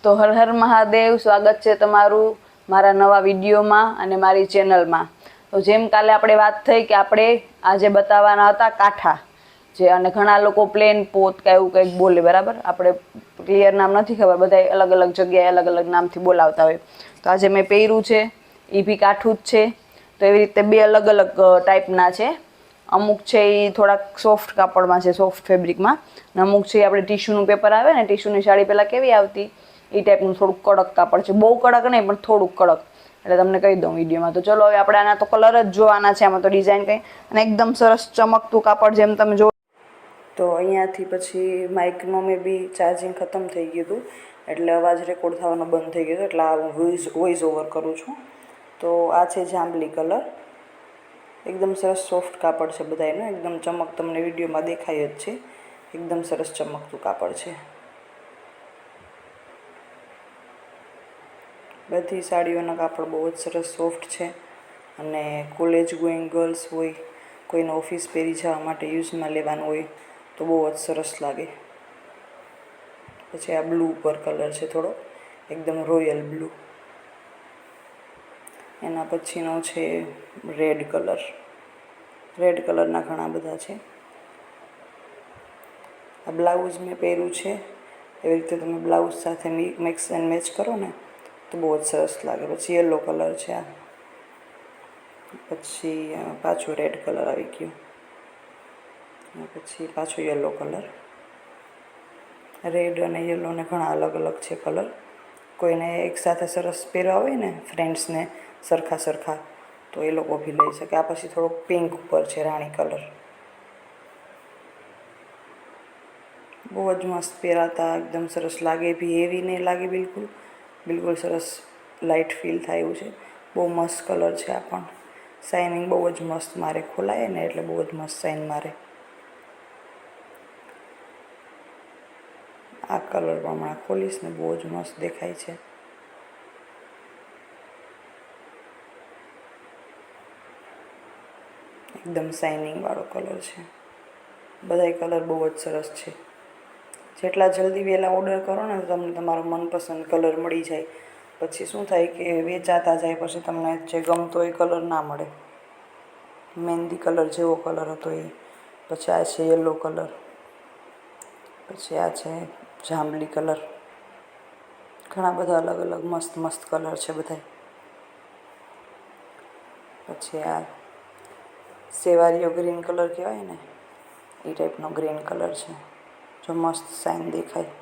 તો હર હર મહાદેવ, સ્વાગત છે તમારું મારા નવા વિડીયોમાં અને મારી ચેનલમાં. તો જેમ કાલે આપણે વાત થઈ કે આપણે આજે બતાવવાના હતા કાંઠા, જે અને ઘણા લોકો પ્લેન પોત કે એવું કંઈક બોલે, બરાબર. આપણે ક્લિયર નામ નથી ખબર, બધા અલગ અલગ જગ્યાએ અલગ અલગ નામથી બોલાવતા હોય. તો આજે મેં પહેર્યું છે એ બી કાઠું જ છે. તો એવી રીતે બે અલગ અલગ ટાઈપના છે. અમુક છે એ થોડાક સોફ્ટ કાપડમાં છે, સોફ્ટ ફેબ્રિકમાં, અને અમુક છે આપણે ટીશ્યુનું પેપર આવે ને, ટીશ્યુની સાડી પહેલાં કેવી આવતી એ ટાઈપનું થોડુંક કડક કાપડ છે. બહુ કડક નહીં, પણ થોડુંક કડક. એટલે તમને કહી દઉં વિડીયોમાં. તો ચલો હવે આપણે આના તો કલર જ જોવાના છે, આમાં તો ડિઝાઇન કંઈ, અને એકદમ સરસ ચમકતું કાપડ જેમ તમે જો. તો અહીંયાથી પછી માઇકનો મેં બી ચાર્જિંગ ખતમ થઈ ગયું હતું, એટલે અવાજ રેકોર્ડ થવાનો બંધ થઈ ગયો હતો, એટલે આ વોઇસ ઓવર કરું છું. તો આ છે જાંબલી કલર. એકદમ સરસ સોફ્ટ કાપડ છે બધાયનું, એકદમ ચમક તમને વિડીયોમાં દેખાય જ છે. એકદમ સરસ ચમકતું કાપડ છે. બધી સાડીઓના કાપડ બહુ જ સરસ સોફ્ટ છે, અને કોલેજ ગોઈંગ ગર્લ્સ હોય, કોઈને ઓફિસ પહેરી જવા માટે યુઝમાં લેવાનું હોય તો બહુ જ સરસ લાગે. પછી આ બ્લુ પર કલર છે, થોડો એકદમ રોયલ બ્લુ. એના પછીનો છે રેડ કલર. રેડ કલરના ઘણા બધા છે. આ બ્લાઉઝ મેં પહેર્યું છે, એવી રીતે તમે બ્લાઉઝ સાથે મિક્સ એન્ડ મેચ કરો ને તો બહુ જ સરસ લાગે. પછી યલો કલર છે આ. પછી પાછું રેડ કલર આવી ગયું, પછી પાછો યલો કલર. રેડ અને યલોને ઘણા અલગ અલગ છે કલર. કોઈને એકસાથે સરસ પહેરવા હોય ને ફ્રેન્ડ્સને સરખા સરખા, તો એ લોકો બી લઈ શકે. આ પછી થોડોક પિંક ઉપર છે, રાણી કલર. બહુ જ મસ્ત પહેરાતા, એકદમ સરસ લાગે બી, હેવી નહીં લાગે બિલકુલ. બિલકુલ સરસ લાઇટ ફીલ થાય એવું છે. બહુ મસ્ત કલર છે આ પણ. શાઇનિંગ બહુ જ મસ્ત મારે, ખોલાય ને એટલે બહુ જ મસ્ત શાઇન મારે. આ કલર પણ હમણાં ખોલીશ ને બહુ જ મસ્ત દેખાય છે. એકદમ શાઇનિંગવાળો કલર છે. બધાય કલર બહુ જ સરસ છે. જેટલા જલ્દી વહેલા ઓર્ડર કરો ને તો તમને તમારો મનપસંદ કલર મળી જાય. પછી શું થાય કે વેચાતા જાય, પછી તમને જે ગમતો એ કલર ના મળે. મહેંદી કલર જેવો કલર હતો એ. પછી આ છે યલો કલર. પછી આ છે જાંબલી કલર. ઘણા બધા અલગ અલગ મસ્ત મસ્ત કલર છે બધાય. પછી આ સેવારીઓ ગ્રીન કલર કહેવાય ને એ ટાઈપનો ગ્રીન કલર છે, જો મસ્ત શાઇન દેખાય.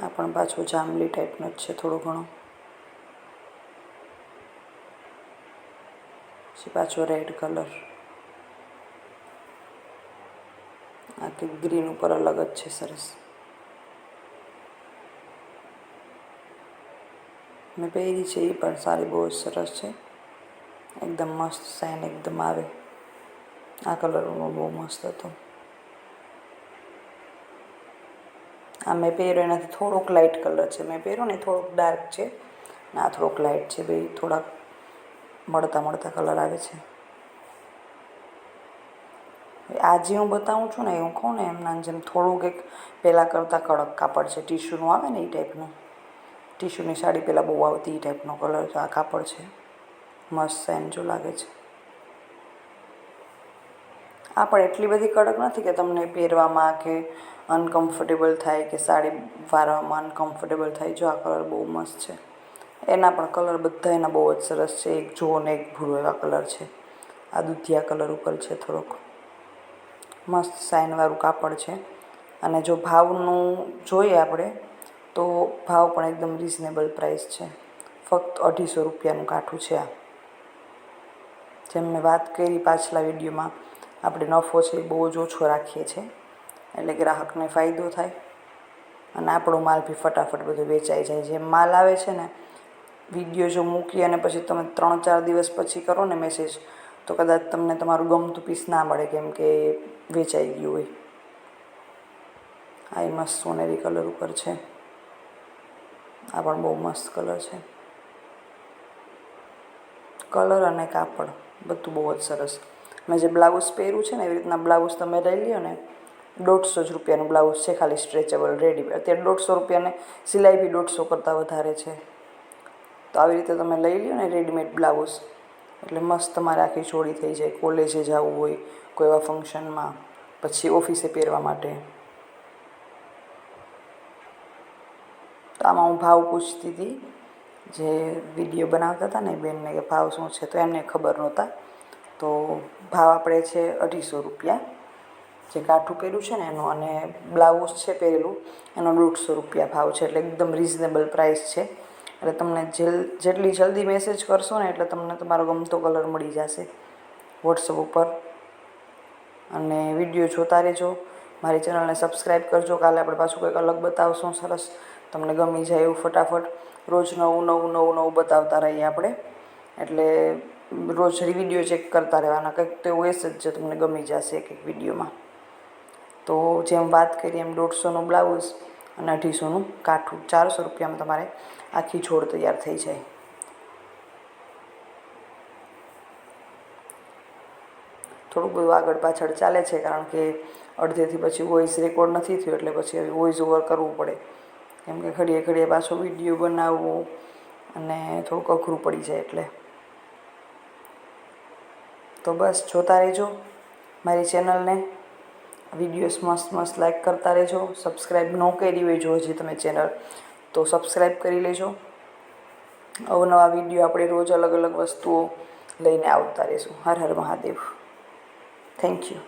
આ પણ પાછો જાંબલી ટાઈપનો જ છે થોડો ઘણો. પછી પાછો રેડ કલર. આ કંઈક ગ્રીન ઉપર અલગ જ છે, સરસ. મેં પહેરી છે એ પણ સાડી બહુ જ સરસ છે. એકદમ મસ્ત શાઇન એકદમ આવે. આ કલરનો બહુ મસ્ત હતો. આ મેં પહેર્યો એનાથી થોડોક લાઇટ કલર છે. મેં પહેર્યો ને થોડોક ડાર્ક છે, ને આ થોડોક લાઇટ છે. બે થોડાક મળતા મળતા કલર આવે છે. આજે હું બતાવું છું ને, હું કહું ને એમના જેમ થોડુંક એક પહેલાં કરતાં કડક કાપડ છે, ટીશ્યુનું આવે ને એ ટાઈપનું. ટીશ્યુની સાડી પહેલાં બહુ આવતી એ ટાઈપનો કલર આ કાપડ છે. મસ્ત શાઇન જો લાગે છે. આ પણ એટલી બધી કડક નથી કે તમને પહેરવામાં કે અનકમ્ફર્ટેબલ થાય, કે સાડી વારવામાં અનકમ્ફર્ટેબલ થાય. જો આ કલર બહુ મસ્ત છે. એના પણ કલર બધા એના બહુ જ સરસ છે. એક જો ને એક ભૂરો એવા કલર છે. આ દૂધિયા કલર ઉપર છે થોડોક. મસ્ત શાઇનવાળું કાપડ છે. અને જો ભાવનું જોઈએ આપણે તો ભાવ પણ એકદમ રિઝનેબલ પ્રાઇસ છે. ફક્ત 250 રૂપિયાનું કાઠું છે આ. જેમ મેં વાત કરી પાછલા વિડીયોમાં, આપણે નફો છે એ બહુ જ ઓછો રાખીએ છીએ, એટલે ગ્રાહકને ફાયદો થાય અને આપણો માલ બી ફટાફટ બધો વેચાઈ જાય. જેમ માલ આવે છે ને, વિડીયો જો મૂકી અને પછી તમે 3-4 દિવસ પછી કરો ને મેસેજ, તો કદાચ તમને તમારું ગમતું પીસ ના મળે, કેમ કે વેચાઈ ગયું હોય. આ મસ્ત સોનેરી કલર ઉપર છે. આ પણ બહુ મસ્ત કલર છે. કલર અને કાપડ બધું બહુ જ સરસ. મેં જે બ્લાઉઝ પહેર્યું છે ને એવી રીતના બ્લાઉઝ તમે લઈ લ્યો ને ₹150 બ્લાઉઝ છે, ખાલી સ્ટ્રેચેબલ રેડી. અત્યારે ₹150 સિલાઈ બી 150 કરતાં વધારે છે. તો આવી રીતે તમે લઈ લ્યો ને રેડીમેડ બ્લાઉઝ, એટલે મસ્ત તમારે આખી જોડી થઈ જાય. કોલેજે જવું હોય, કોઈ એવા ફંક્શનમાં, પછી ઓફિસે પહેરવા માટે. તો આમાં હું ભાવ પૂછતી હતી, જે વિડીયો બનાવતા હતા ને બેનને, કે ભાવ શું છે, તો એમને ખબર નહોતા. તો ભાવ આપણે છે ₹250, જે કાઠું પહેર્યું છે ને એનું, અને બ્લાઉઝ છે પહેરેલું એનો ₹150 ભાવ છે. એટલે એકદમ રિઝનેબલ પ્રાઇસ છે. એટલે તમને જેટલી જલ્દી મેસેજ કરશો ને એટલે તમને તમારો ગમતો કલર મળી જશે વોટ્સઅપ ઉપર. અને વિડીયો જોતા રહેજો, મારી ચેનલને સબસ્ક્રાઈબ કરજો. કાલે આપણે પાછું કંઈક અલગ બતાવશું સરસ, તમને ગમી જાય એવું. ફટાફટ રોજ નવું બતાવતા રહીએ આપણે, એટલે રોજ વિડીયો ચેક કરતા રહેવાના. કંઈક તો એવું હશે જ જે તમને ગમી જશે એક એક વિડીયોમાં. તો જેમ વાત કરીએ એમ 150નું બ્લાઉઝ અને 250નું કાઠું, ₹400 તમારે આખી જોડ તૈયાર થઈ જાય. થોડુંક બધું આગળ પાછળ ચાલે છે, કારણ કે અડધેથી પછી વોઇસ રેકોર્ડ નથી થયો, એટલે પછી હવે વોઇસ ઓવર કરવું પડે. કેમ કે ઘડીએ પાછો વિડીયો બનાવવો અને થોડુંક અઘરું પડી જાય એટલે. તો બસ જોતા રહેજો મારી ચેનલને, વિડીયોઝ મસ્ત લાઈક કરતા રહેજો. સબસ્ક્રાઈબ ન કરી હોય જો હજી તમે ચેનલ, તો સબસ્ક્રાઈબ કરી લેજો. અવનવા વિડીયો આપણે રોજ અલગ વસ્તુઓ લઈને આવતા રહીશું. હર હર મહાદેવ. Thank you.